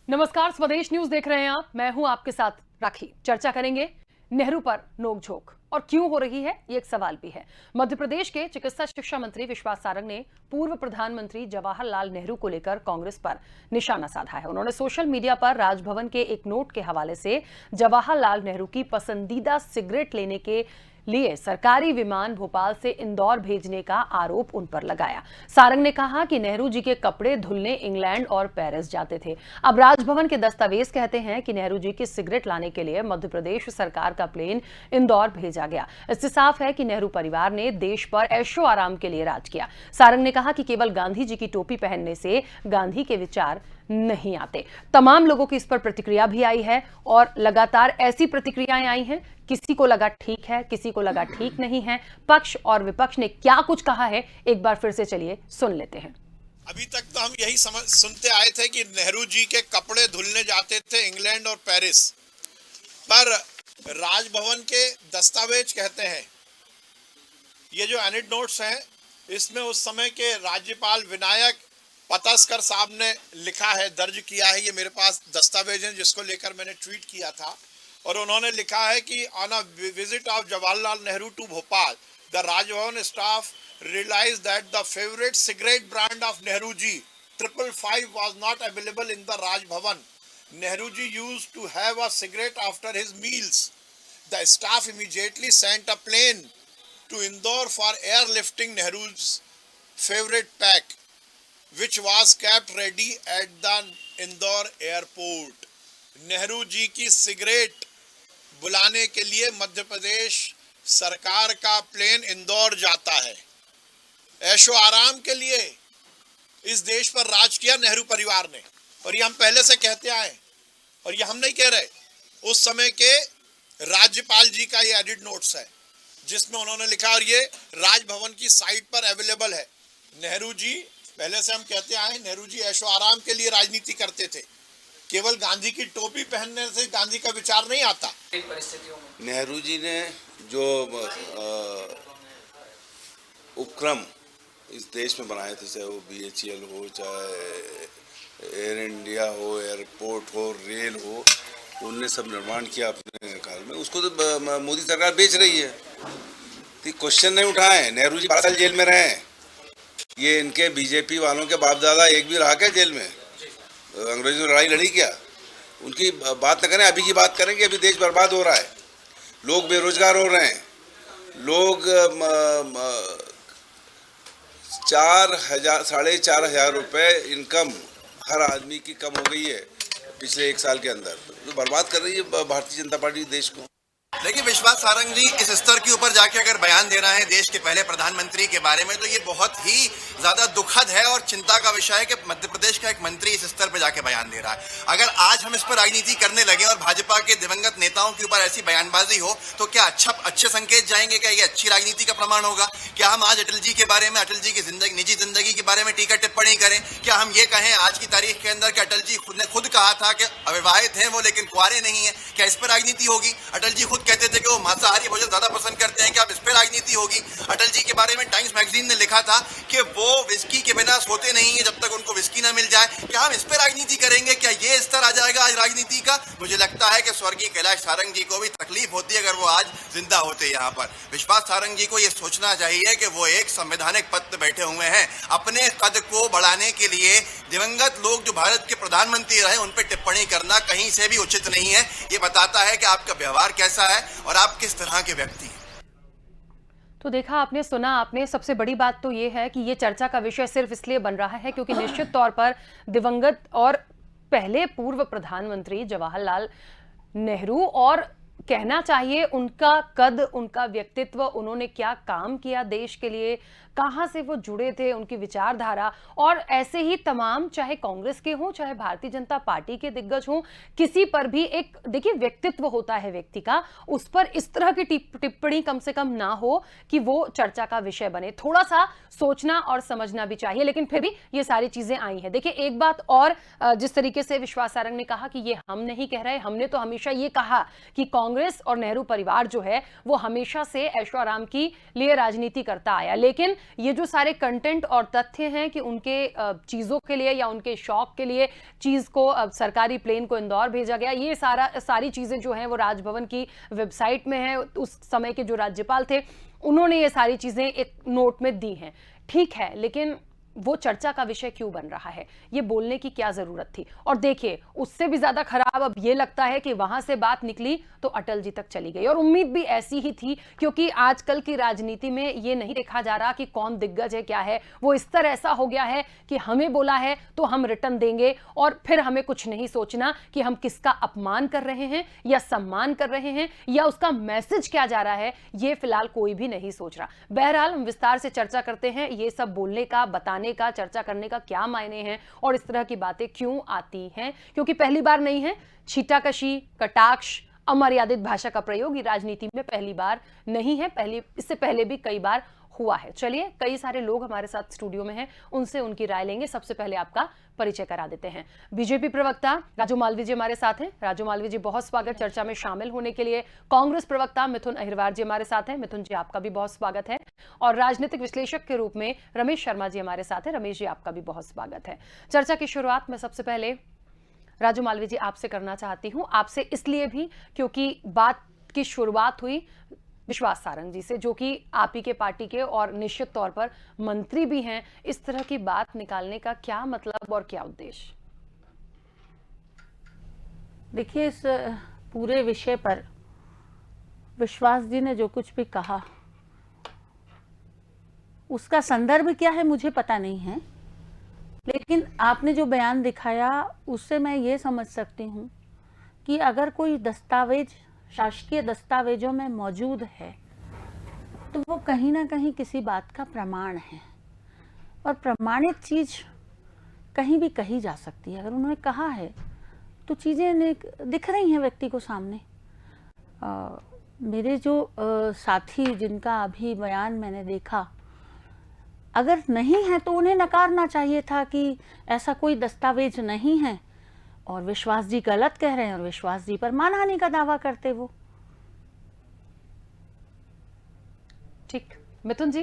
नमस्कार, स्वदेश न्यूज देख रहे हैं आप। मैं हूं आपके साथ राखी। चर्चा करेंगे नेहरू पर नोकझोंक और क्यों हो रही है, ये एक सवाल भी है। मध्य प्रदेश के चिकित्सा शिक्षा मंत्री विश्वास सारंग ने पूर्व प्रधानमंत्री जवाहरलाल नेहरू को लेकर कांग्रेस पर निशाना साधा है। उन्होंने सोशल मीडिया पर राजभवन के एक नोट के हवाले से जवाहरलाल नेहरू की पसंदीदा सिगरेट लेने के लिए सरकारी विमान भोपाल से इंदौर भेजने का आरोप उन पर लगाया। सारंग ने कहा कि नेहरू जी के कपड़े धुलने इंग्लैंड और पेरिस जाते थे। अब राजभवन के दस्तावेज कहते हैं कि नेहरू जी की सिगरेट लाने के लिए मध्य प्रदेश सरकार का प्लेन इंदौर भेजा गया। इससे साफ है कि नेहरू परिवार ने देश पर ऐशो आराम के लिए राज किया। सारंग ने कहा कि केवल गांधी जी की टोपी पहनने से गांधी के विचार नहीं आते। तमाम लोगों की इस पर प्रतिक्रिया भी आई है और लगातार ऐसी प्रतिक्रियाएं आई हैं। किसी को लगा ठीक है, किसी को लगा ठीक नहीं है। पक्ष और विपक्ष ने क्या कुछ कहा है, एक बार फिर से चलिए सुन लेते हैं। अभी तक तो हम यही सुनते आए थे कि नेहरू जी के कपड़े धुलने जाते थे इंग्लैंड और पेरिस, पर राजभवन के दस्तावेज कहते हैं, ये जो एनेक्डोट्स हैं, इसमें उस समय के राज्यपाल विनायक पतस्कर साहब ने लिखा है, दर्ज किया है। ये मेरे पास दस्तावेज हैं जिसको लेकर मैंने ट्वीट किया था, और उन्होंने लिखा है कि on a visit of Jawaharlal Nehru to Bhopal, the Raj Bhavan staff realized that the favorite cigarette brand of Nehru ji 555 was not available in the Raj Bhavan. Nehru ji used to have a cigarette after his meals. The staff immediately sent a plane to Indore for airlifting Nehru's favorite pack, which was kept ready at the Indore airport. Nehru ji की cigarette बुलाने के लिए मध्य प्रदेश सरकार का plane Indore जाता है। ऐशो आराम के लिए इस देश पर राज किया नेहरू परिवार ने, और ये हम पहले से कहते आए, और ये हम नहीं कह रहे। उस समय के राज्यपाल जी का ये एडिट नोट्स है जिसमें उन्होंने लिखा, और ये राजभवन की साइट पर अवेलेबल है। नेहरू जी, पहले से हम कहते आए, नेहरू जी ऐशो आराम के लिए राजनीति करते थे। केवल गांधी की टोपी पहनने से गांधी का विचार नहीं आता। नेहरू जी ने जो उपक्रम इस देश में बनाए थे, चाहे वो BHEL हो, चाहे एयर इंडिया हो, एयरपोर्ट हो, रेल हो, उनने सब निर्माण किया अपने काल में। उसको तो मोदी सरकार बेच रही है। तो क्वेश्चन नहीं उठाए। नेहरू जी 12 साल जेल में रहे हैं। ये इनके बीजेपी वालों के बाप दादा एक भी रहा क्या जेल में? अंग्रेजों ने लड़ाई लड़ी क्या? उनकी बात न करें, अभी की बात करें कि अभी देश बर्बाद हो रहा है, लोग बेरोजगार हो रहे हैं, लोग 4,000-4,500 रुपये इनकम हर आदमी की कम हो गई है पिछले 1 साल के अंदर। तो बर्बाद कर रही है भारतीय जनता पार्टी देश को। लेकिन विश्वास सारंग जी इस स्तर के ऊपर जाके अगर बयान दे रहे हैं देश के पहले प्रधानमंत्री के बारे में, तो ये बहुत ही ज्यादा दुखद है और चिंता का विषय है कि मध्य प्रदेश का एक मंत्री इस स्तर पर जाके बयान दे रहा है। अगर आज हम इस पर राजनीति करने लगे और भाजपा के दिवंगत नेताओं के ऊपर ऐसी बयानबाजी हो, तो क्या अच्छे संकेत जाएंगे? क्या ये अच्छी राजनीति का प्रमाण होगा? क्या हम आज अटल जी के बारे में, अटल जी की निजी जिंदगी के बारे में टीका टिप्पणी करें? क्या हम ये कहें आज की तारीख के अंदर कि अटल जी ने खुद कहा था कि अविवाहित हैं वो लेकिन कुंवारे नहीं है? क्या इस पर राजनीति होगी? अटल जी खुद कहते थे कि वो मांसाहारी भोजन ज्यादा पसंद करते हैं। क्या अब इस पर राजनीति होगी? अटल जी के बारे में टाइम्स मैगजीन ने लिखा था कि वो विस्की के बिना सोते नहीं है जब तक उनको विस्की ना मिल जाए। क्या हम इस पर राजनीति करेंगे? क्या ये स्तर आ जाएगा आज राजनीति का? मुझे लगता है कि स्वर्गीय कैलाश सारंग जी को भी तकलीफ होती अगर वो आज जिंदा होते यहाँ पर। विश्वास सारंग जी को ये सोचना चाहिए कि वो एक संवैधानिक पद पर बैठे हुए हैं। अपने कद को बढ़ाने के लिए दिवंगत लोग जो भारत के प्रधानमंत्री रहे उन पर टिप्पणी करना कहीं से भी उचित नहीं है। ये बताता है कि आपका व्यवहार कैसा है और आप किस तरह के व्यक्ति हैं। तो देखा आपने, सुना आपने। सबसे बड़ी बात तो ये है कि ये चर्चा का विषय सिर्फ इसलिए बन रहा है क्योंकि निश्चित तौर पर दिवंगत और पहले पूर्व प्रधानमंत्री जवाहरलाल नेहरू, और कहना चाहिए उनका कद, उनका व्यक्तित्व, उन्होंने क्या काम किया देश के लिए, कहां से वो जुड़े थे, उनकी विचारधारा, और ऐसे ही तमाम, चाहे कांग्रेस के हों चाहे भारतीय जनता पार्टी के दिग्गज हों, किसी पर भी एक, देखिए, व्यक्तित्व होता है व्यक्ति का, उस पर इस तरह की टिप्पणी कम से कम ना हो कि वो चर्चा का विषय बने। थोड़ा सा सोचना और समझना भी चाहिए, लेकिन फिर भी ये सारी चीजें आई हैं। देखिए, एक बात और, जिस तरीके से विश्वास सारंग ने कहा कि ये हम नहीं कह रहे, हमने तो हमेशा ये कहा कि कांग्रेस कांग्रेस और नेहरू परिवार जो है वो हमेशा से ऐशो आराम की लिए राजनीति करता आया, लेकिन ये जो सारे कंटेंट और तथ्य हैं कि उनके चीजों के लिए या उनके शौक के लिए चीज को सरकारी प्लेन को इंदौर भेजा गया, ये सारी चीजें जो हैं वो राजभवन की वेबसाइट में है। उस समय के जो राज्यपाल थे उन्होंने ये सारी चीजें एक नोट में दी हैं, ठीक है, लेकिन वो चर्चा का विषय क्यों बन रहा है, ये बोलने की क्या जरूरत थी। और देखिए, उससे भी ज्यादा खराब अब ये लगता है कि वहां से बात निकली तो अटल जी तक चली गई, और उम्मीद भी ऐसी ही थी, क्योंकि आजकल की राजनीति में ये नहीं देखा जा रहा कि कौन दिग्गज है क्या है। वो इस तरह ऐसा हो गया है कि हमें बोला है तो हम रिटर्न देंगे, और फिर हमें कुछ नहीं सोचना कि हम किसका अपमान कर रहे हैं या सम्मान कर रहे हैं या उसका मैसेज क्या जा रहा है, ये फिलहाल कोई भी नहीं सोच रहा। बहरहाल हम विस्तार से चर्चा करते हैं, ये सब बोलने का, बताने का, चर्चा करने का क्या मायने हैं और इस तरह की बातें क्यों आती हैं, क्योंकि पहली बार नहीं है। छीटाकशी, कटाक्ष, अमर्यादित भाषा का प्रयोग ये राजनीति में पहली बार नहीं है, इससे पहले भी कई बार हुआ है। चलिए, कई सारे लोग हमारे साथ स्टूडियो में हैं, उनसे उनकी राय लेंगे। सबसे पहले आपका परिचय करा देते हैं। बीजेपी प्रवक्ता राजू मालवीय जी हमारे साथ हैं। राजू मालवीय जी, बहुत स्वागत चर्चा में शामिल होने के लिए। कांग्रेस प्रवक्ता मिथुन अहिरवार जी हमारे साथ हैं। मिथुन जी, आपका भी बहुत स्वागत है। और राजनीतिक विश्लेषक के रूप में रमेश शर्मा जी हमारे साथ हैं। रमेश जी, आपका भी बहुत स्वागत है। चर्चा की शुरुआत मैं सबसे पहले राजू मालवीय जी आपसे करना चाहती हूं, आपसे इसलिए भी क्योंकि बात की शुरुआत हुई विश्वास सारंग जी से, जो कि आप ही के पार्टी के और निश्चित तौर पर मंत्री भी हैं। इस तरह की बात निकालने का क्या मतलब और क्या उद्देश्य? देखिए, इस पूरे विषय पर विश्वास जी ने जो कुछ भी कहा, उसका संदर्भ क्या है मुझे पता नहीं है, लेकिन आपने जो बयान दिखाया उससे मैं ये समझ सकती हूँ कि अगर कोई दस्तावेज शासकीय दस्तावेजों में मौजूद है तो वो कहीं ना कहीं किसी बात का प्रमाण है, और प्रमाणित चीज कहीं भी कही जा सकती है। अगर उन्होंने कहा है तो चीज़ें दिख रही हैं व्यक्ति को सामने। मेरे जो साथी जिनका अभी बयान मैंने देखा, अगर नहीं है तो उन्हें नकारना चाहिए था कि ऐसा कोई दस्तावेज नहीं है, और विश्वास जी गलत कह रहे हैं और विश्वास जी पर मानहानि का दावा करते वो। ठीक, मिथुन जी,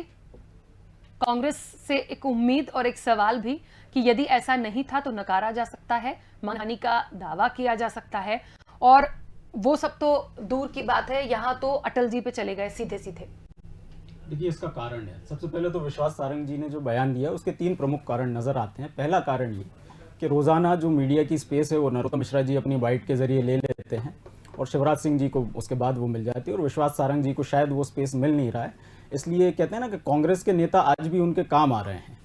कांग्रेस से एक उम्मीद और एक सवाल भी कि यदि ऐसा नहीं था तो नकारा जा सकता है, मानहानि का दावा किया जा सकता है, और वो सब तो दूर की बात है, यहां तो अटल जी पे चले गए सीधे सीधे। देखिए, इसका कारण है, सबसे पहले तो विश्वास सारंग जी ने जो बयान दिया उसके 3 प्रमुख कारण नजर आते हैं। पहला कारण ये कि रोजाना जो मीडिया की स्पेस है वो नरोत्तम मिश्रा जी अपनी बाइट के जरिए ले लेते हैं और शिवराज सिंह जी को उसके बाद वो मिल जाती है, और विश्वास सारंग जी को शायद वो स्पेस मिल नहीं रहा है। इसलिए कहते हैं ना कि कांग्रेस के नेता आज भी उनके काम आ रहे हैं।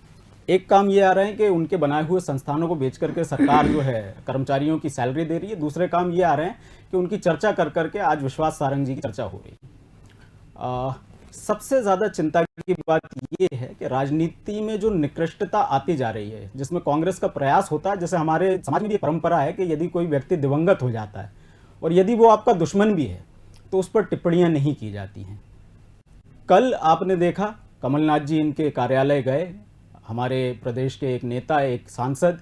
एक काम ये आ रहे हैं कि उनके बनाए हुए संस्थानों को बेच करके सरकार जो है कर्मचारियों की सैलरी दे रही है। दूसरे काम ये आ रहे हैं कि उनकी चर्चा कर करके आज विश्वास सारंग जी की चर्चा हो रही है। सबसे ज़्यादा चिंता की बात ये है कि राजनीति में जो निकृष्टता आती जा रही है, जिसमें कांग्रेस का प्रयास होता है, जैसे हमारे समाज में भी परंपरा है कि यदि कोई व्यक्ति दिवंगत हो जाता है और यदि वो आपका दुश्मन भी है तो उस पर टिप्पणियां नहीं की जाती हैं। कल आपने देखा कमलनाथ जी इनके कार्यालय गए, हमारे प्रदेश के एक नेता, एक सांसद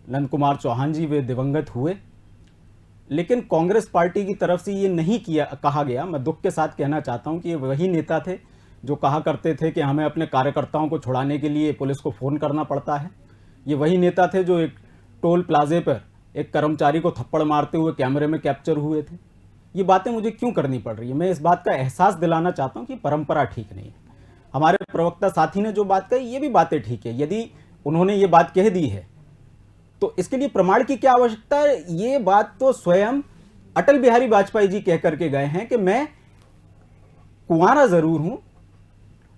नंद कुमार चौहान जी वे दिवंगत हुए, लेकिन कांग्रेस पार्टी की तरफ से ये नहीं कहा गया। मैं दुख के साथ कहना चाहता हूं कि ये वही नेता थे जो कहा करते थे कि हमें अपने कार्यकर्ताओं को छुड़ाने के लिए पुलिस को फ़ोन करना पड़ता है। ये वही नेता थे जो एक टोल प्लाजे पर एक कर्मचारी को थप्पड़ मारते हुए कैमरे में कैप्चर हुए थे। ये बातें मुझे क्यों करनी पड़ रही है? मैं इस बात का एहसास दिलाना चाहता हूँ कि परंपरा ठीक नहीं है। हमारे प्रवक्ता साथी ने जो बात कही ये भी बातें ठीक है। यदि उन्होंने ये बात कह दी है तो इसके लिए प्रमाण की क्या आवश्यकता है? ये बात तो स्वयं अटल बिहारी वाजपेयी जी कह करके गए हैं कि मैं कुंवारा जरूर हूं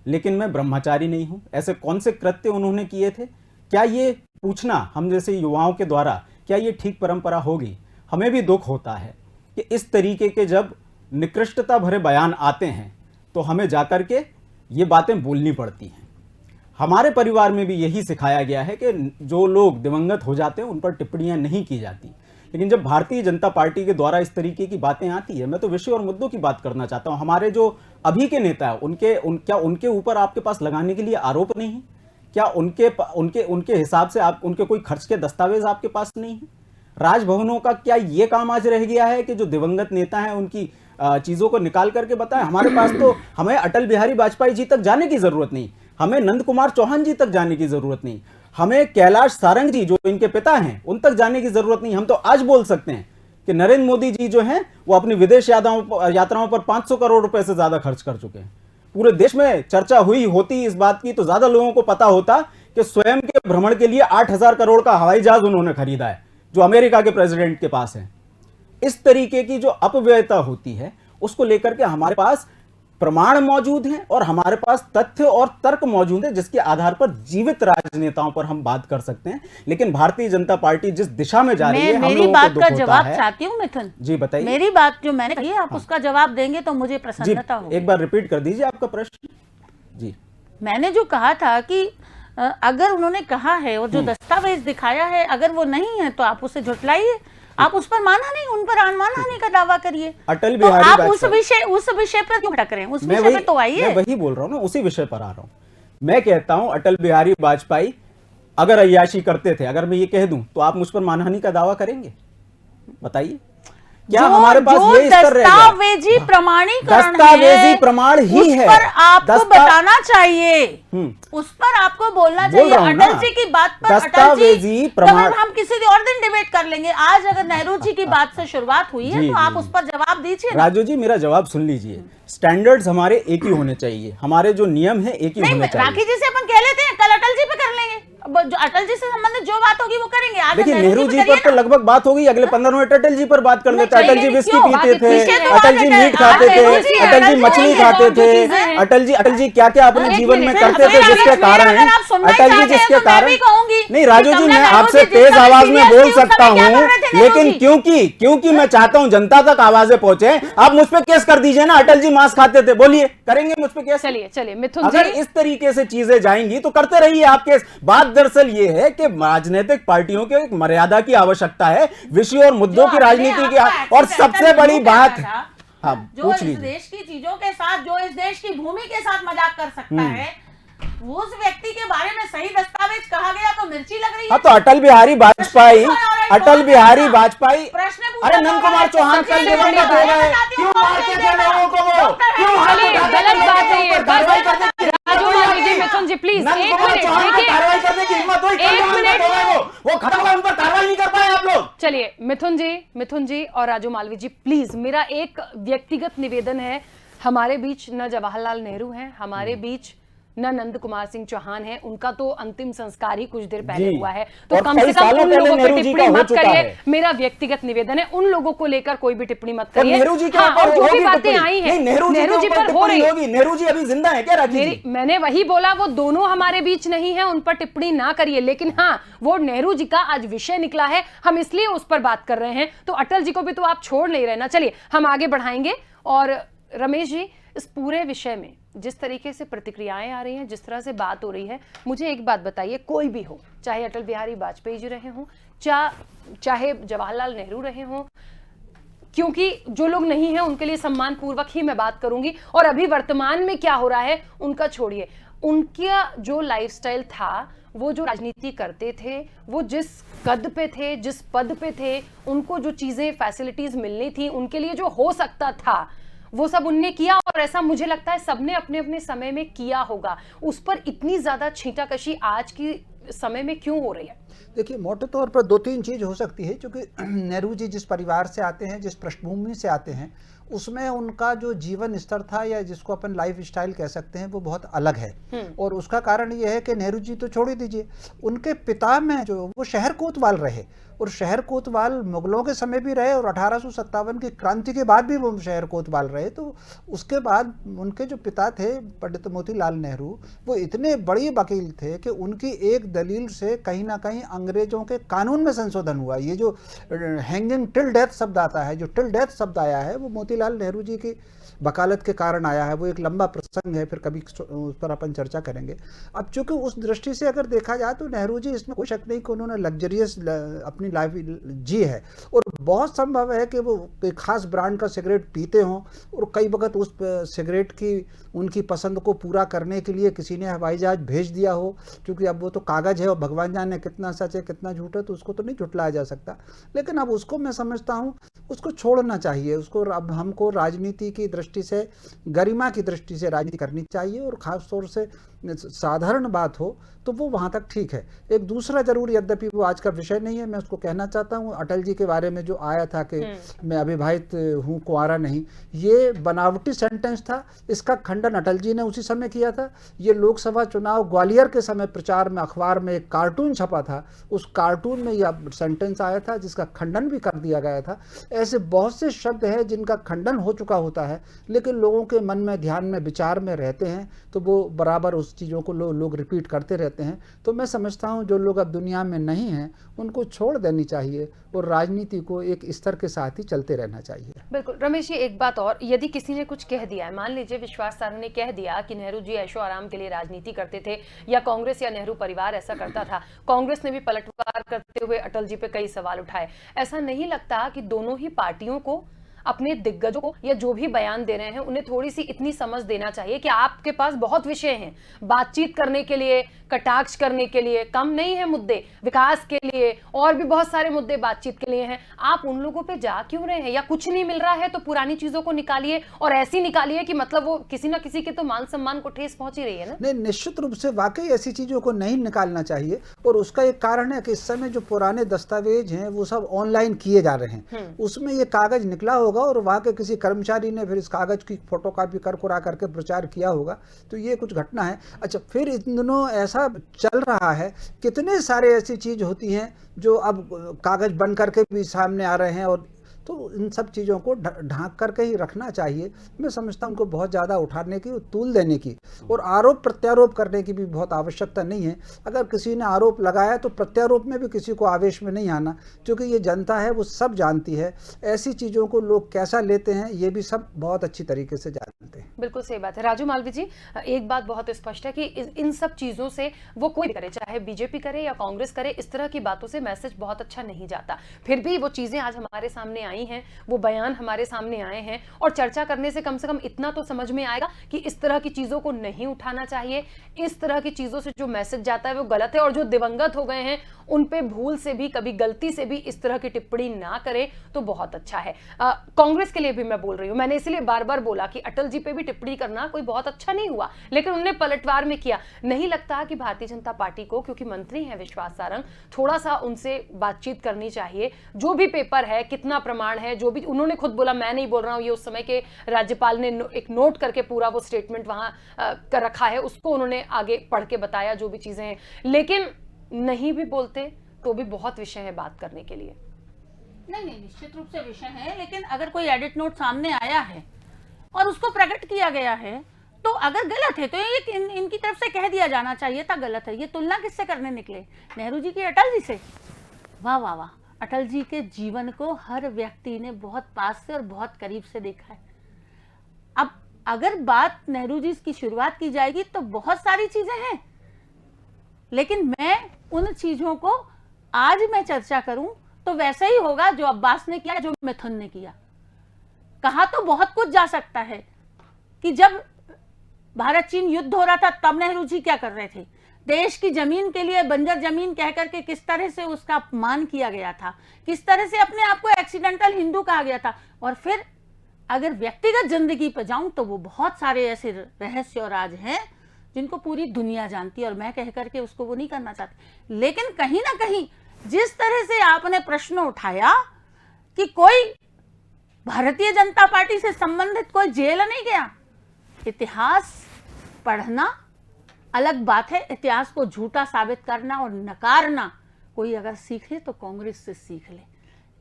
लेकिन मैं ब्रह्मचारी नहीं हूं। ऐसे कौन से कृत्य उन्होंने किए थे? क्या ये पूछना हम जैसे युवाओं के द्वारा क्या ये ठीक परंपरा होगी? हमें भी दुख होता है कि इस तरीके के जब निकृष्टता भरे बयान आते हैं तो हमें जाकर के ये बातें बोलनी पड़ती हैं। हमारे परिवार में भी यही सिखाया गया है कि जो लोग दिवंगत हो जाते हैं उन पर टिप्पणियां नहीं की जाती, लेकिन जब भारतीय जनता पार्टी के द्वारा इस तरीके की बातें आती है, मैं तो विषय और मुद्दों की बात करना चाहता हूं। हमारे जो अभी के नेता है क्या उनके ऊपर आपके पास लगाने के लिए आरोप नहीं है? क्या उनके हिसाब से आप उनके कोई खर्च के दस्तावेज आपके पास नहीं है? राजभवनों का क्या ये काम आज रह गया है कि जो दिवंगत नेता हैं उनकी चीज़ों को निकाल करके बताएं। हमारे पास तो हमें अटल बिहारी वाजपेयी जी तक जाने की ज़रूरत नहीं, हमें नंद कुमार चौहान जी तक जाने की ज़रूरत नहीं, हमें कैलाश सारंग जी जो इनके पिता हैं उन तक जाने की ज़रूरत नहीं। हम तो आज बोल सकते हैं कि नरेंद्र मोदी जी जो हैं वो अपनी विदेश यात्राओं पर 500 करोड़ रुपए से ज़्यादा खर्च कर चुके हैं। पूरे देश में चर्चा हुई होती इस बात की तो ज़्यादा लोगों को पता होता कि स्वयं के भ्रमण के लिए 8,000 करोड़ का हवाई जहाज उन्होंने खरीदा है जो अमेरिका के प्रेसिडेंट के पास है। इस तरीके की जो अपव्ययता होती है उसको लेकर के हमारे पास प्रमाण मौजूद हैं और हमारे पास तथ्य और तर्क मौजूद है जिसके आधार पर जीवित राजनेताओं पर हम बात कर सकते हैं। लेकिन भारतीय जनता पार्टी जिस दिशा में जा रही है, मेरी बात का जवाब चाहती हूँ मिथुन जी, बताइए। मेरी बात जो मैंने कही आप उसका जवाब देंगे तो मुझे प्रसन्नता होगी। एक बार रिपीट कर दीजिए आपका प्रश्न। जी, मैंने जो कहा था कि अगर उन्होंने कहा है और जो दस्तावेज दिखाया है अगर वो नहीं है तो आप उसे झुटलाइए, आप उस पर माना नहीं, उन पर मानहानि का दावा करिए। अटल तो बिहारी आप उस विषय पर क्यों भटक रहे हैं? उस विषय पे तो आइए। मैं वही बोल रहा हूँ ना, उसी विषय पर आ रहा हूँ। मैं कहता हूँ अटल बिहारी वाजपेयी अगर अय्याशी करते थे, अगर मैं ये कह दूं तो आप मुझ पर मानहानि का दावा करेंगे? बताइए, क्या हमारे पास ये स्तर रहेगा? दस्तावेजी प्रमाणीकरण दस्तावेजी प्रमाण ही है, उस पर आपको बताना चाहिए, उस पर आपको बोलना चाहिए। अटल जी की बात पर दस्तावेजी प्रमाण हम किसी और दिन डिबेट कर लेंगे। आज अगर नेहरू जी की बात से शुरुआत हुई है तो आप उस पर जवाब दीजिए। राजू जी, मेरा जवाब सुन लीजिए। स्टैंडर्ड्स हमारे एक ही होने चाहिए, हमारे जो नियम है एक ही होने चाहिए। राखी जी से अपन कह लेते हैं, कल अटल जी पे कर लेंगे, जो अटल जी से संबंधित जो बात होगी वो करेंगे। आज देखिए, नेहरू जी पर तो लगभग बात होगी, अगले 15 मिनट अटल जी पर बात कर लेते हैं। अटल जी विस्की पीते थे, अटल जी मीट खाते थे, अटल जी मछली खाते थे, अटल जी क्या क्या अपने जीवन में करते थे जिसके कारण अटल जी जिसके कारण नहीं। राजू जी, मैं आपसे तेज आवाज में बोल सकता हूँ, लेकिन क्योंकि मैं चाहता हूँ जनता तक आवाजें पहुंचे, आप मुझ पे केस कर दीजिए ना। अटल जी मांस खाते थे, बोलिए करेंगे मुझ पे केस? चलिए मिथुन जी, अगर इस तरीके से चीजें जाएंगी तो करते रहिए आप केस। बात दरअसल ये है कि राजनीतिक पार्टियों के एक मर्यादा की आवश्यकता है, विषय और मुद्दों की राजनीति की। और सबसे बड़ी बात, हाँ पूछ लीजिए, इस देश की चीजों के साथ, जो इस देश की भूमि के साथ मजाक कर सकता है, उस व्यक्ति के बारे में सही दस्तावेज कहा गया तो मिर्ची लग रही है। तो अटल बिहारी वाजपेयी, अरे नंद कुमार चौहान कल दिवंगत हो गए, क्यों मारते थे लोगों को वो? क्यों गलत बात है ये। राजू माली जी, मिथुन जी प्लीज एक मिनट देखिए, कार्रवाई करने की हिम्मत हुई, एक मिनट, वो खत्म हुआ, उन पर कार्रवाई नहीं कर पाए आप लोग। चलिए मिथुन जी और राजू मालवी जी, प्लीज मेरा एक व्यक्तिगत निवेदन है, हमारे बीच न जवाहरलाल नेहरू हैं, हमारे बीच न नंद कुमार सिंह चौहान है, उनका तो अंतिम संस्कार ही कुछ देर पहले हुआ है, तो कम से कम उन लोगों पर टिप्पणी मत करिए। मेरा व्यक्तिगत निवेदन है, उन लोगों को लेकर कोई भी टिप्पणी मत करिए। नेहरू जी और जो भी बातें आई हैं नेहरू जी पर हो रही है, नेहरू जी अभी जिंदा है क्या राखी जी? मैंने वही बोला, वो दोनों हमारे बीच नहीं है, उन पर टिप्पणी ना करिए। लेकिन हाँ, वो नेहरू जी का आज विषय निकला है, हम इसलिए उस पर बात कर रहे हैं, तो अटल जी को भी तो आप छोड़ नहीं रहे ना। चलिए हम आगे बढ़ाएंगे। और रमेश जी, इस पूरे विषय में जिस तरीके से प्रतिक्रियाएं आ रही हैं, जिस तरह से बात हो रही है, मुझे एक बात बताइए, कोई भी हो, चाहे अटल बिहारी वाजपेयी जी रहे हों, चाहे जवाहरलाल नेहरू रहे हों, क्योंकि जो लोग नहीं हैं उनके लिए सम्मान पूर्वक ही मैं बात करूंगी, और अभी वर्तमान में क्या हो रहा है उनका छोड़िए, उनका जो लाइफस्टाइल था, वो जो राजनीति करते थे, वो जिस कद पे थे, जिस पद पे थे, उनको जो चीजें फैसिलिटीज मिलनी थी, उनके लिए जो हो सकता था वो सब उनने किया, और ऐसा मुझे लगता है सबने अपने अपने समय में किया होगा। उस पर इतनी ज्यादा छींटाकशी आज की समय में क्यों हो रही है? देखिए, मोटे तौर पर 2-3 चीज़ हो सकती है, क्योंकि नेहरू जी जिस परिवार से आते हैं, जिस पृष्ठभूमि से आते हैं, उसमें उनका जो जीवन स्तर था, या जिसको अपन लाइफ स्टाइल कह सकते हैं, वो बहुत अलग है। और उसका कारण ये है कि नेहरू जी तो छोड़ ही दीजिए, उनके पिता में जो वो शहर कोतवाल रहे, और शहर कोतवाल मुगलों के समय भी रहे, और 1857 की क्रांति के बाद भी वो शहर कोतवाल रहे। तो उसके बाद उनके जो पिता थे पंडित मोतीलाल नेहरू, वो इतने बड़े वकील थे कि उनकी एक दलील से कहीं ना कहीं अंग्रेजों के कानून में संशोधन हुआ। ये जो हैंगिंग टिल डेथ शब्द आता है, जो टिल डेथ शब्द आया है, वो मोतीलाल नेहरू जी की वकालत के कारण आया है। वो एक लंबा प्रसंग है, फिर कभी उस पर अपन चर्चा करेंगे। अब चूंकि उस दृष्टि से अगर देखा जाए तो नेहरू जी, इसमें कोई शक नहीं कि उन्होंने लग्जरियस अपनी लाइफ जी है, और बहुत संभव है कि वो कोई खास ब्रांड का सिगरेट पीते हों, और कई वक्त उस सिगरेट की उनकी पसंद को पूरा करने के लिए किसी ने हवाई जहाज भेज दिया हो, क्योंकि अब वो तो कागज़ है और भगवान जाने कितना सच है कितना झूठ है, तो उसको तो नहीं झुटलाया जा सकता। लेकिन अब उसको मैं समझता हूँ उसको छोड़ना चाहिए। उसको अब हमको राजनीति की दृष्टि से, गरिमा की दृष्टि से राजनीति करनी चाहिए, और ख़ास तौर से साधारण बात हो तो वो वहाँ तक ठीक है। एक दूसरा जरूर, यद्यपि वो आज का विषय नहीं है, मैं उसको कहना चाहता हूँ, अटल जी के बारे में जो आया था कि मैं अविवाहित हूँ, कुंवारा नहीं, ये बनावटी सेंटेंस था। इसका खंडन अटल जी ने उसी समय किया था। ये लोकसभा चुनाव ग्वालियर के समय प्रचार में अखबार में एक कार्टून छपा था, उस कार्टून में यह सेंटेंस आया था जिसका खंडन भी कर दिया गया था। ऐसे बहुत से शब्द हैं जिनका खंडन हो चुका होता है, लेकिन लोगों के मन में, ध्यान में, विचार में रहते हैं, तो वो बराबर उस चीज़ों को लोग रिपीट करते रहते हैं। तो मैं समझता हूँ जो लोग अब दुनिया में नहीं हैं उनको छोड़ देनी चाहिए और राजनीति को एक स्तर के साथ ही चलते रहना चाहिए। बिल्कुल रमेश जी, एक बात और, यदि किसी ने कुछ कह दिया है, मान लीजिए विश्वास सारंग ने कह दिया कि नेहरू जी ऐशो आराम के लिए राजनीति करते थे, या कांग्रेस या नेहरू परिवार ऐसा करता था, कांग्रेस ने भी पलटवार करते हुए अटल जी पे कई सवाल उठाए, ऐसा नहीं लगता कि दोनों ही पार्टियों को अपने दिग्गजों को या जो भी बयान दे रहे हैं उन्हें थोड़ी सी इतनी समझ देना चाहिए कि आपके पास बहुत विषय हैं बातचीत करने के लिए, कटाक्ष करने के लिए, कम नहीं है मुद्दे, विकास के लिए और भी बहुत सारे मुद्दे बातचीत के लिए हैं। आप उन लोगों पे जा क्यों रहे हैं? या कुछ नहीं मिल रहा है तो पुरानी चीजों को निकालिए, और ऐसी निकालिए कि मतलब वो किसी ना किसी के तो मान सम्मान को ठेस पहुंच ही रही है ना। नहीं, निश्चित रूप से वाकई ऐसी चीजों को नहीं निकालना चाहिए, और उसका एक कारण है कि इस समय जो पुराने दस्तावेज हैं वो सब ऑनलाइन किए जा रहे हैं। उसमें ये कागज निकला होगा और वहाँ के किसी कर्मचारी ने फिर इस कागज की फोटोकॉपी कर कुरा करके प्रचार किया होगा, तो ये कुछ घटना है। अच्छा, फिर इन दिनों ऐसा चल रहा है, कितने सारे ऐसी चीज होती हैं जो अब कागज बन करके भी सामने आ रहे हैं, और तो इन सब चीज़ों को ढांक करके ही रखना चाहिए। मैं समझता हूँ उनको बहुत ज़्यादा उठाने की, तूल देने की और आरोप प्रत्यारोप करने की भी बहुत आवश्यकता नहीं है। अगर किसी ने आरोप लगाया तो प्रत्यारोप में भी किसी को आवेश में नहीं आना, क्योंकि ये जनता है वो सब जानती है। ऐसी चीज़ों को लोग कैसा लेते हैं ये भी सब बहुत अच्छी तरीके से जानते हैं। बिल्कुल सही बात है। राजू मालवीय जी, एक बात बहुत स्पष्ट है कि इन सब चीज़ों से वो कोई भी करे, चाहे बीजेपी करे या कांग्रेस करे, इस तरह की बातों से मैसेज बहुत अच्छा नहीं जाता। फिर भी वो चीज़ें आज हमारे सामने आई हैं, वो बयान हमारे सामने आए हैं, और चर्चा करने से कम इतना तो समझ में आएगा कि इस तरह की चीज़ों को नहीं उठाना चाहिए। इस तरह की चीज़ों से जो मैसेज जाता है वो गलत है, और जो दिवंगत हो गए हैं उन पे भूल से भी, कभी गलती से भी इस तरह की टिप्पणी ना करें तो बहुत अच्छा है। कांग्रेस के लिए भी मैं बोल रही हूँ, मैंने इसीलिए बार बार बोला कि अटल जी पे भी टिप्पणी करना कोई बहुत अच्छा नहीं हुआ, लेकिन उन्होंने पलटवार में किया। नहीं लगता कि भारतीय जनता पार्टी को, क्योंकि मंत्री हैं विश्वास सारंग, थोड़ा सा उनसे बातचीत करनी चाहिए। जो भी पेपर है, कितना प्रमाण है, जो भी उन्होंने खुद बोला, मैं नहीं बोल रहा हूँ, ये उस समय के राज्यपाल ने एक नोट करके पूरा वो स्टेटमेंट वहां कर रखा है, उसको उन्होंने आगे पढ़ के बताया जो भी चीजें हैं। लेकिन नहीं भी बोलते तो भी बहुत विषय है बात करने के लिए। नहीं, निश्चित रूप से विषय है, लेकिन अगर कोई एडिट नोट सामने आया है और उसको प्रकट किया गया है, तो अगर गलत है तो ये इनकी तरफ से कह दिया जाना चाहिए था गलत है। ये तुलना किससे करने निकले? नेहरू जी की अटल जी से? वाह वाह वाह! अटल जी के जीवन को हर व्यक्ति ने बहुत पास से और बहुत करीब से देखा है। अब अगर बात नेहरू जी की शुरुआत की जाएगी तो बहुत सारी चीजें हैं, लेकिन मैं उन चीजों को आज मैं चर्चा करूं तो वैसे ही होगा जो अब्बास ने किया, जो मिथुन ने किया। कहा तो बहुत कुछ जा सकता है कि जब भारत चीन युद्ध हो रहा था तब नेहरू जी क्या कर रहे थे, देश की जमीन के लिए बंजर जमीन कहकर के किस तरह से उसका अपमान किया गया था, किस तरह से अपने आप को एक्सीडेंटल हिंदू कहा गया था। और फिर अगर व्यक्तिगत जिंदगी पर जाऊं तो वो बहुत सारे ऐसे रहस्य और राज हैं जिनको पूरी दुनिया जानती है, और मैं कह करके उसको वो नहीं करना चाहती। लेकिन कहीं ना कहीं जिस तरह से आपने प्रश्न उठाया कि कोई भारतीय जनता पार्टी से संबंधित कोई जेल नहीं गया, इतिहास पढ़ना अलग बात है, इतिहास को झूठा साबित करना और नकारना कोई अगर सीखे तो कांग्रेस से सीख ले।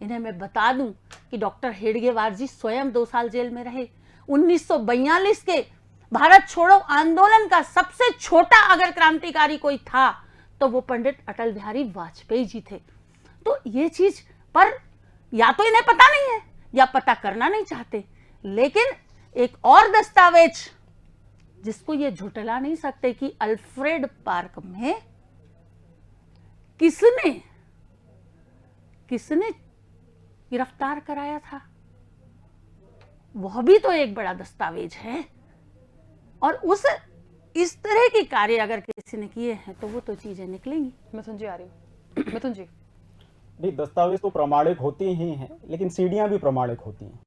इन्हें मैं बता दूं कि डॉक्टर हेडगेवार जी स्वयं 2 साल जेल में रहे। 1942 के भारत छोड़ो आंदोलन का सबसे छोटा अगर क्रांतिकारी कोई था तो वो पंडित अटल बिहारी वाजपेयी जी थे। तो ये चीज पर या तो इन्हें पता नहीं है या पता करना नहीं चाहते। लेकिन एक और दस्तावेज जिसको ये झुठला नहीं सकते कि अल्फ्रेड पार्क में किसने गिरफ्तार कराया था, वह भी तो एक बड़ा दस्तावेज है। और इस तरह के कार्य अगर किसी ने किए हैं तो वो तो चीजें निकलेंगी। मैं समझ आ रही हूँ। मिथुन जी। नहीं, दस्तावेज तो प्रामाणिक होती ही हैं, लेकिन सीढ़ियां भी प्रामाणिक होती हैं।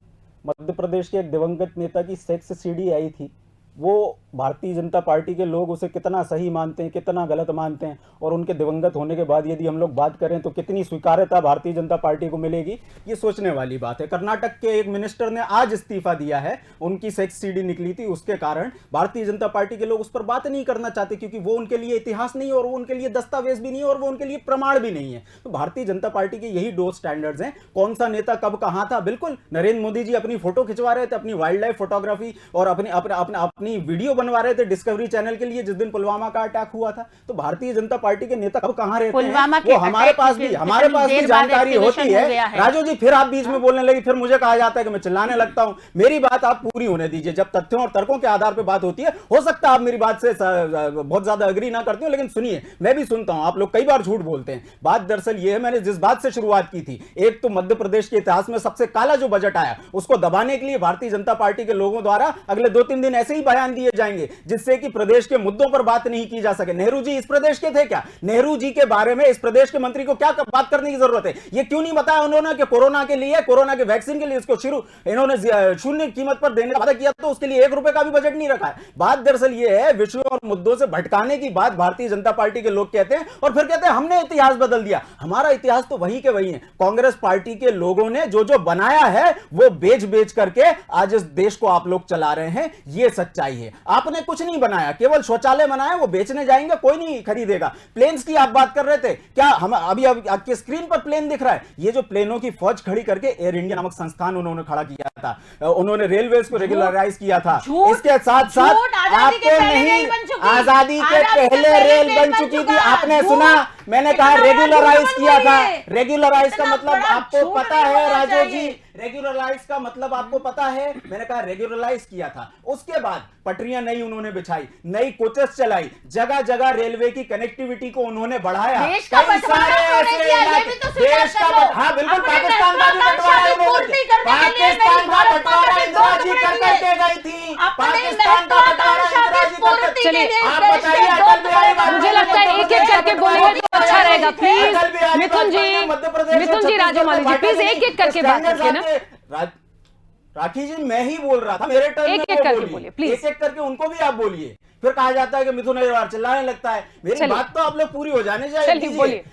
मध्य प्रदेश के एक दिवंगत नेता की सेक्स सीडी आई थी, वो भारतीय जनता पार्टी के लोग उसे कितना सही मानते हैं, कितना गलत मानते हैं, और उनके दिवंगत होने के बाद यदि हम लोग बात करें तो कितनी स्वीकार्यता भारतीय जनता पार्टी को मिलेगी, ये सोचने वाली बात है। कर्नाटक के एक मिनिस्टर ने आज इस्तीफा दिया है, उनकी सेक्स सीडी निकली थी, उसके कारण भारतीय जनता पार्टी के लोग उस पर बात नहीं करना चाहते, क्योंकि वो उनके लिए इतिहास नहीं है, और वो उनके लिए दस्तावेज भी नहीं है, और वो उनके लिए प्रमाण भी नहीं है। तो भारतीय जनता पार्टी के यही दो स्टैंडर्ड्स हैं। कौन सा नेता कब कहां था, बिल्कुल नरेंद्र मोदी जी अपनी फोटो खिंचवा रहे थे, अपनी वाइल्ड लाइफ फोटोग्राफी और अपनी वीडियो बनवा रहे थे डिस्कवरी चैनल के लिए जिस दिन पुलवामा का अटैक हुआ था। तो भारतीय जनता पार्टी के नेता कब कहां रहते हैं, वो हमारे पास भी जानकारी होती है। राजू जी, फिर आप बीच में बोलने लगी, फिर मुझे कहा जाता है कि मैं चिल्लाने लगता हूं। मेरी बात आप पूरी होने दीजिए। जब तथ्यों और तर्कों के आधार पर बात होती है, हो सकता है आप मेरी बात से बहुत ज्यादा अग्री ना करते हो, लेकिन सुनिए, मैं भी सुनता हूं। आप लोग कई बार झूठ बोलते हैं। बात दरअसल ये है, मैंने जिस बात से शुरुआत की थी, एक तो मध्य प्रदेश के इतिहास में सबसे काला जो बजट आया, उसको दबाने के लिए भारतीय जनता पार्टी के लोगों द्वारा अगले 2-3 दिन ऐसे ही बयान दिए जाएंगे जिससे कि प्रदेश के मुद्दों पर बात नहीं की जा सके। नेहरू जी इस प्रदेश के थे क्या? नेहरू जी के बारे में इस प्रदेश के मंत्री को क्या बात करने की जरूरत है? ये क्यों नहीं बताया उन्होंने कि कोरोना के लिए, कोरोना के वैक्सीन के लिए इसको इन्होंने शून्य कीमत पर देने का वादा किया, तो उसके लिए 1 रुपए का भी बजट नहीं रखा है। बात दरअसल ये है, विषयों और मुद्दों से भटकाने की बात भारतीय जनता पार्टी के लोग कहते हैं, और फिर कहते हैं हमने इतिहास बदल दिया। हमारा इतिहास तो वही के वही है। कांग्रेस पार्टी के लोगों ने जो जो बनाया है वो बेच करके आज इस देश को आप लोग चला रहे हैं, ये सच्चाई है। आपने कुछ नहीं बनाया, केवल शौचालय बनाए, वो बेचने जाएंगे, कोई नहीं खरीदेगा। प्लेन्स की आप बात कर रहे थे, क्या हम अभी आपके स्क्रीन पर प्लेन दिख रहा है? ये जो प्लेनों की फौज खड़ी करके एयर इंडिया नामक संस्थान उन्होंने खड़ा किया था, उन्होंने रेलवेज को रेगुलराइज किया था। इसके साथ साथ आपको नहीं, आजादी के पहले रेल बन चुकी थी, आपने सुना? मैंने कहा रेगुलराइज किया था। रेगुलराइज का मतलब आपको पता है राजू जी? रेगुलराइज का मतलब आपको पता है? मैंने कहा रेगुलराइज किया था। उसके बाद पटरियां नई उन्होंने बिछाई, नई कोचेस चलाई, जगह जगह रेलवे की कनेक्टिविटी को उन्होंने बढ़ाया। देश का बंटवारा उन्होंने किया, ये भी तो स्वीकार करो। हाँ बिल्कुल, पाकिस्तान का भी बंटवारा पाकिस्तान का बंटवारा इंदिरा जी करके गई थी। पाकिस्तान का बंटवारा इंदिरा जी करके। चलिए आप बताइए, अटल बिहारी वाजपेयी, मुझे लगता है एक एक करके बोलिए तो अच्छा रहेगा। Please Mithun ji, राजौमाली ji, please एक एक करके बात कीजिए ना। राखी जी, मैं ही बोल रहा था, मेरे टर्न में एक करके बोलिए प्लीज। एक एक करके उनको भी आप बोलिए। फिर कहा जाता है कि मिथुन एक बार चिल्लाने लगता है। मेरी बात तो आप लोग पूरी हो जाने चाहिए।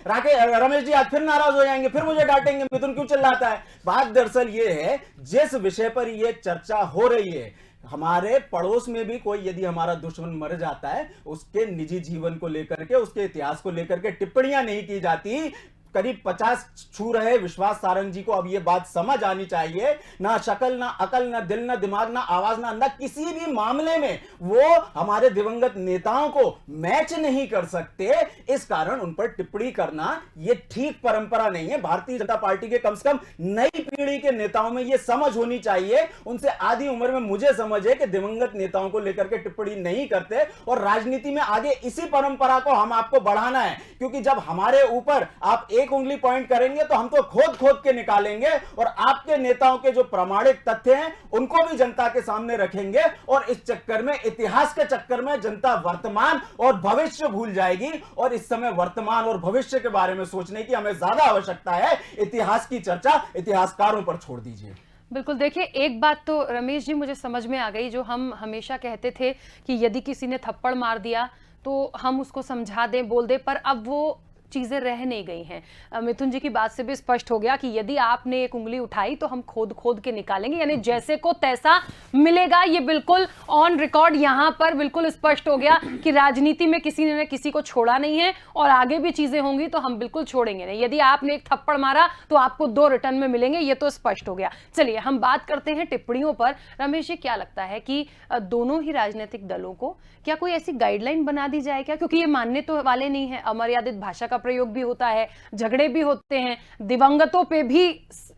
रमेश जी आज फिर नाराज हो जाएंगे, फिर मुझे डांटेंगे मिथुन क्यों चिल्लाता है। बात दरअसल ये है, जिस विषय पर ये चर्चा हो रही है, हमारे पड़ोस में भी कोई यदि हमारा दुश्मन मर जाता है, उसके निजी जीवन को लेकर के, उसके इतिहास को लेकर के टिप्पणियां नहीं की जाती। करीब 50 छू रहे विश्वास सारंग जी को अब ये बात समझ आनी चाहिए, ना शक्ल, ना अकल, ना दिल, ना दिमाग, ना आवाज, ना अंदाज, किसी भी मामले में वो हमारे दिवंगत नेताओं को मैच नहीं कर सकते। इस कारण उन पर टिप्पणी करना ये ठीक परंपरा नहीं है। भारतीय जनता पार्टी के कम से कम नई पीढ़ी के नेताओं में ये समझ होनी चाहिए, उनसे आधी उम्र में मुझे समझ है कि दिवंगत नेताओं को लेकर के टिप्पणी नहीं करते, और राजनीति में आगे इसी परंपरा को हम आपको बढ़ाना है। क्योंकि जब हमारे ऊपर आप एक उंगली पॉइंट करेंगे तो हम तो खोद के निकालेंगे, और आपके नेताओं के जो प्रामाणिक तथ्य हैं उनको भी जनता के सामने रखेंगे, और इस चक्कर में, इतिहास के चक्कर में जनता वर्तमान और भविष्य भूल जाएगी। और इस समय वर्तमान और भविष्य के बारे में सोचने की हमें ज्यादा आवश्यकता है। इतिहास की चर्चा इतिहासकारों पर छोड़ दीजिए। बिल्कुल, देखिए एक बात तो रमेश जी मुझे समझ में आ गई, जो हम हमेशा कहते थे कि यदि किसी ने थप्पड़ मार दिया तो हम उसको समझा दें, बोल दें, पर अब वो चीजें रह नहीं गई हैं। मिथुन जी की बात से भी स्पष्ट हो गया कि यदि आपने एक उंगली उठाई तो हम खोद के निकालेंगे, यानी जैसे को तैसा मिलेगा। ये बिल्कुल ऑन रिकॉर्ड यहां पर बिल्कुल स्पष्ट हो गया कि राजनीति में किसी ने किसी को छोड़ा नहीं है, और आगे भी चीजें होंगी तो हम बिल्कुल छोड़ेंगे नहीं। यदि आपने एक थप्पड़ मारा तो आपको 2 रिटर्न में मिलेंगे, ये तो स्पष्ट हो गया। चलिए हम बात करते हैं टिप्पणियों पर। रमेश जी, क्या लगता है कि दोनों ही राजनीतिक दलों को क्या कोई ऐसी गाइडलाइन बना दी जाए क्या? क्योंकि ये मानने तो वाले नहीं है, अमर्यादित भाषा का प्रयोग भी होता है, झगड़े भी होते हैं, दिवंगतों पे भी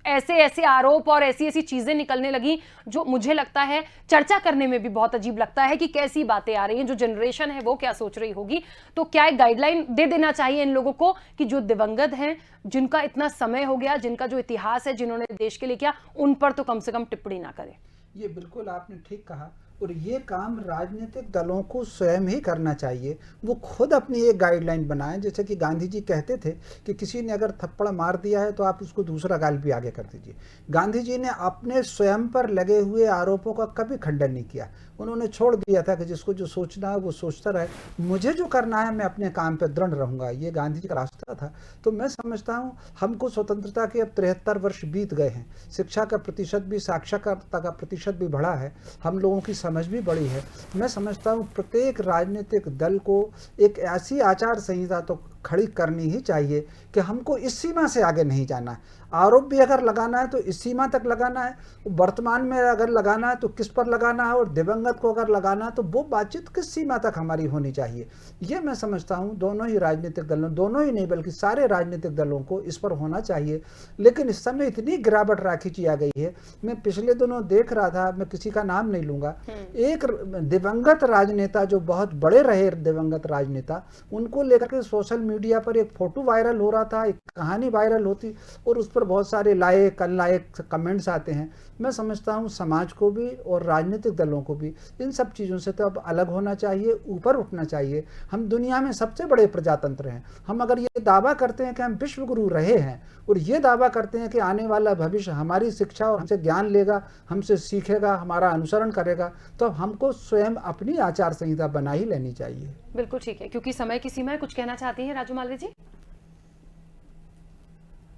ऐसे आरोप और ऐसी चीजें निकलने लगी जो मुझे लगता है चर्चा करने में भी बहुत अजीब लगता है कि कैसी बातें आ रही हैं, जो जनरेशन है वो क्या सोच रही होगी। तो क्या एक गाइडलाइन दे देना चाहिए इन लोगों को कि जो दिवंगत हैं, जिनका इतना समय हो गया, जिनका जो इतिहास है, जिन्होंने देश के लिए किया, उन पर तो कम से कम टिप्पणी ना करें। ये बिल्कुल आपने ठीक कहा, और ये काम राजनीतिक दलों को स्वयं ही करना चाहिए। वो खुद अपनी एक गाइडलाइन बनाएं। जैसे कि गांधी जी कहते थे कि किसी ने अगर थप्पड़ मार दिया है तो आप उसको दूसरा गाल भी आगे कर दीजिए। गांधी जी ने अपने स्वयं पर लगे हुए आरोपों का कभी खंडन नहीं किया। उन्होंने छोड़ दिया था कि जिसको जो सोचना है वो सोचता रहे, मुझे जो करना है मैं अपने काम पर दृढ़ रहूँगा। ये गांधी जी का रास्ता था। तो मैं समझता हूँ हमको स्वतंत्रता के अब 73 वर्ष बीत गए हैं। शिक्षा का प्रतिशत भी, साक्षरता का प्रतिशत भी बढ़ा है, हम लोगों की समझ भी बढ़ी है। मैं समझता हूँ प्रत्येक राजनीतिक दल को एक ऐसी आचार संहिता तो खड़ी करनी ही चाहिए कि हमको इस सीमा से आगे नहीं जाना है। आरोप भी अगर लगाना है तो इस सीमा तक लगाना है, वर्तमान में अगर लगाना है तो किस पर लगाना है, और दिवंगत को अगर लगाना है तो वो बातचीत किस सीमा तक हमारी होनी चाहिए। ये मैं समझता हूँ दोनों ही राजनीतिक दलों, दोनों ही नहीं बल्कि सारे राजनीतिक दलों को इस पर होना चाहिए। लेकिन इस समय इतनी गिरावट राखी आ गई है। मैं पिछले दिनों देख रहा था, मैं किसी का नाम नहीं लूँगा, एक दिवंगत राजनेता जो बहुत बड़े रहे दिवंगत राजनेता, उनको लेकर के सोशल मीडिया पर एक फोटो वायरल हो रहा था, एक कहानी वायरल होती और उस पर बहुत सारे लायक अनलायक कमेंट्स आते हैं। मैं समझता हूँ समाज को भी और राजनीतिक दलों को भी इन सब चीज़ों से तो अब अलग होना चाहिए, ऊपर उठना चाहिए। हम दुनिया में सबसे बड़े प्रजातंत्र हैं। हम अगर ये दावा करते हैं कि हम विश्व गुरु रहे हैं और ये दावा करते हैं कि आने वाला भविष्य हमारी शिक्षा और हमसे ज्ञान लेगा, हमसे सीखेगा, हमारा अनुसरण करेगा, तो हमको स्वयं अपनी आचार संहिता बना ही लेनी चाहिए। बिल्कुल ठीक है, क्योंकि समय की सीमा है। कुछ कहना चाहती हैं राजू मालवीय जी?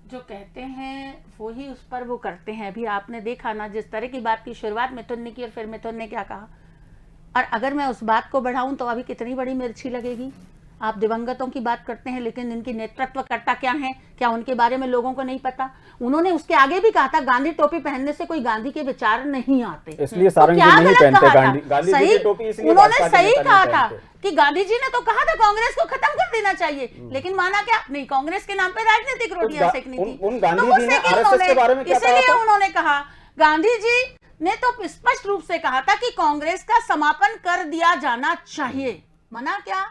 जो कहते हैं वो ही उस पर वो करते हैं। अभी आपने देखा ना, जिस तरह की बात की शुरुआत मिथुन ने की और फिर मिथुन ने क्या कहा। और अगर मैं उस बात को बढ़ाऊं तो अभी कितनी बड़ी मिर्ची लगेगी। आप दिवंगतों की बात करते हैं, लेकिन इनकी नेतृत्वकर्ता क्या है, क्या उनके बारे में लोगों को नहीं पता? उन्होंने उसके आगे भी कहा था गांधी टोपी पहनने से कोई गांधी के विचार नहीं आते, इसलिए सारंग जी नहीं पहनते गांधी जी की टोपी, इसलिए उन्होंने सही कहा था कि गांधी जी ने तो कहा था कांग्रेस को खत्म कर देना चाहिए, लेकिन माना क्या? नहीं, कांग्रेस के नाम पे राजनीतिक रोटियां सेकनी थी। उन गांधी जी ने आरएसएस के बारे में क्या कहा था? इसलिए उन्होंने कहा, गांधी जी ने तो स्पष्ट रूप से कहा था कि कांग्रेस का समापन कर दिया जाना चाहिए। मना क्या?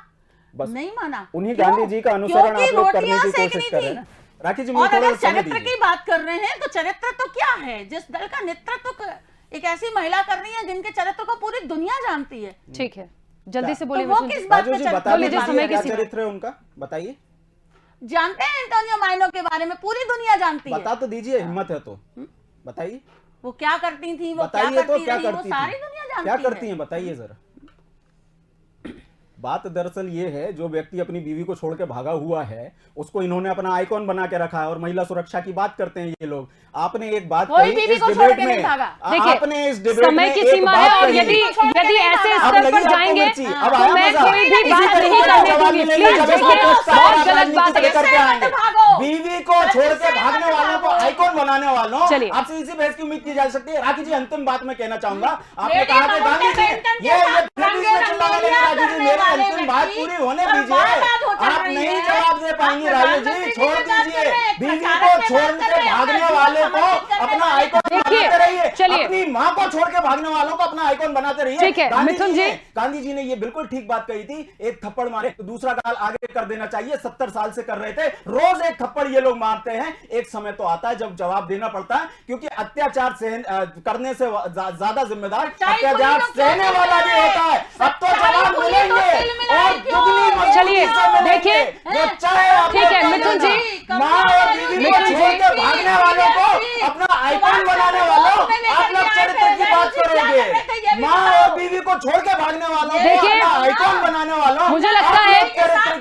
नहीं माना। उन्हीं गांधी जी का अनुसरण आप लोग करने की कोशिश कर रहे हैं। राखी जी, और अगर चरित्र की बात कर रहे हैं तो चरित्र तो क्या है? जिस दल का नेतृत्व एक ऐसी महिला कर रही है जिनके चरित्र को पूरी दुनिया जानती है। ठीक है, जल्दी से बोलिए। तो वो किस बात पे चरित्र है उनका, बताइए। जानते हैं एंटोनियो माइनो के बारे में पूरी दुनिया जानती है। बता तो दीजिए, हिम्मत है तो बताइए। वो क्या करती थी, वो बताइए तो क्या करती थी, सारी दुनिया जानती है। क्या करती हैं बताइए जरा। बात दरअसल ये है, जो व्यक्ति अपनी बीवी को छोड़ के भागा हुआ है उसको इन्होंने अपना आइकॉन बना के रखा है, और महिला सुरक्षा की बात करते हैं ये लोग। आपने एक बात कही इस डिबेट में, आपने इस डिबेट में समय की सीमा है, और यदि ऐसे स्तर पर जाएंगे तो मैं कोई भी बात नहीं करने दूंगी। बहुत गलत बात है। बीवी को छोड़ के भागने वालों को आइकॉन बनाने वालों, आपसे इसी बहस की उम्मीद की जा सकती है। राखी जी, अंतिम बात मैं कहना चाहूंगा, आपने कहा कि गांधी जी ये अंतिम बात पूरी होने दीजिए। आप नहीं जवाब दे पाएंगे राजू जी, छोड़ दीजिए। बीवी को छोड़ के भागने वाले को अपना आइकॉन बनाते रहिए, अपनी माँ को छोड़ के भागने वालों को अपना आइकॉन बनाते रहिए। ठीक है मिथुन जी, गांधी जी ने ये बिल्कुल ठीक बात कही थी, एक थप्पड़ मारे तो दूसरा गाल आगे कर देना चाहिए। 70 साल से कर रहे थे, रोज एक थप्पड़ ये लोग मारते हैं। एक समय तो आता है जब जवाब देना पड़ता है, क्योंकि अत्याचार करने से ज्यादा जिम्मेदार अत्याचार सहने वाला भी होता है। अब तो जवाब मिलेंगे। चलिए देखिए, ठीक है मिथुन जी, माँ और बीवी को छोड़ के भागने वालों को अपना आइकॉन बनाने वालों, आप लोग चरित्र की बात करेंगे। माँ और बीवी को छोड़ के भागने वालों को अपना आइकॉन बनाने वालों, मुझे लगता है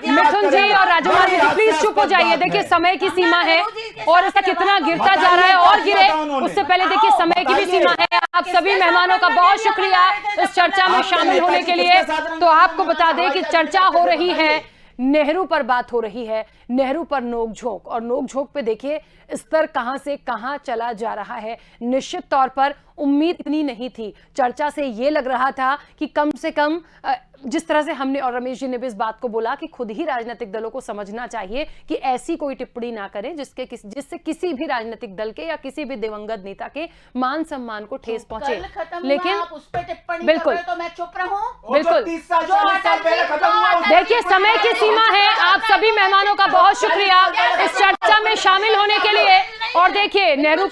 मिथुन जी और राजू मालवीय जी प्लीज चुप हो जाइए। देखिए समय की सीमा है और इसका कितना गिरता जा रहा है, और गिरे उससे पहले देखिए समय की भी सीमा है। आप सभी मेहमानों का बहुत शुक्रिया इस चर्चा में शामिल होने के लिए। तो आपको बता दें कि चर्चा हो रही है, नेहरू पर बात हो रही है, नेहरू पर नोकझोंक, और नोकझोंक पे देखिए स्तर कहां से कहां चला जा रहा है। निश्चित तौर पर उम्मीद इतनी नहीं थी। चर्चा से ये लग रहा था कि कम से कम जिस तरह से हमने और रमेश जी ने भी इस बात को बोला कि खुद ही राजनीतिक दलों को समझना चाहिए कि ऐसी कोई टिप्पणी ना करें जिससे किसी भी राजनीतिक दल के या किसी भी दिवंगत नेता के मान सम्मान को ठेस पहुंचे। लेकिन आप उस पे टिप्पणी बिल्कुल कर रहे तो मैं चुप रहूं? बिल्कुल, देखिए समय की सीमा है। आप सभी मेहमानों का बहुत शुक्रिया इस चर्चा में शामिल होने के लिए। और देखिए नेहरू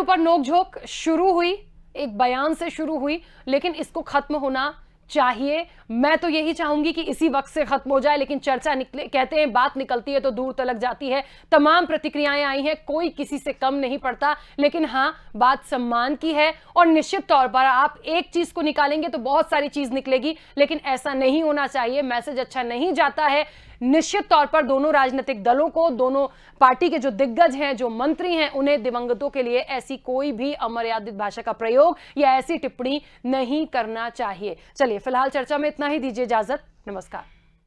पर नोकझोंक शुरू हुई, एक बयान से शुरू हुई, लेकिन इसको खत्म होना चाहिए। मैं तो यही चाहूंगी कि इसी वक्त से खत्म हो जाए, लेकिन चर्चा निकले, कहते हैं बात निकलती है तो दूर तलक जाती है। तमाम प्रतिक्रियाएं आई हैं, कोई किसी से कम नहीं पड़ता, लेकिन हाँ, बात सम्मान की है और निश्चित तौर पर आप एक चीज को निकालेंगे तो बहुत सारी चीज निकलेगी, लेकिन ऐसा नहीं होना चाहिए। मैसेज अच्छा नहीं जाता है। निश्चित तौर पर दोनों राजनीतिक दलों को, दोनों पार्टी के जो दिग्गज हैं, जो मंत्री हैं, उन्हें दिवंगतों के लिए ऐसी कोई भी अमर्यादित भाषा का प्रयोग या ऐसी टिप्पणी नहीं करना चाहिए। चलिए, फिलहाल चर्चा में इतना ही, दीजिए इजाजत, नमस्कार।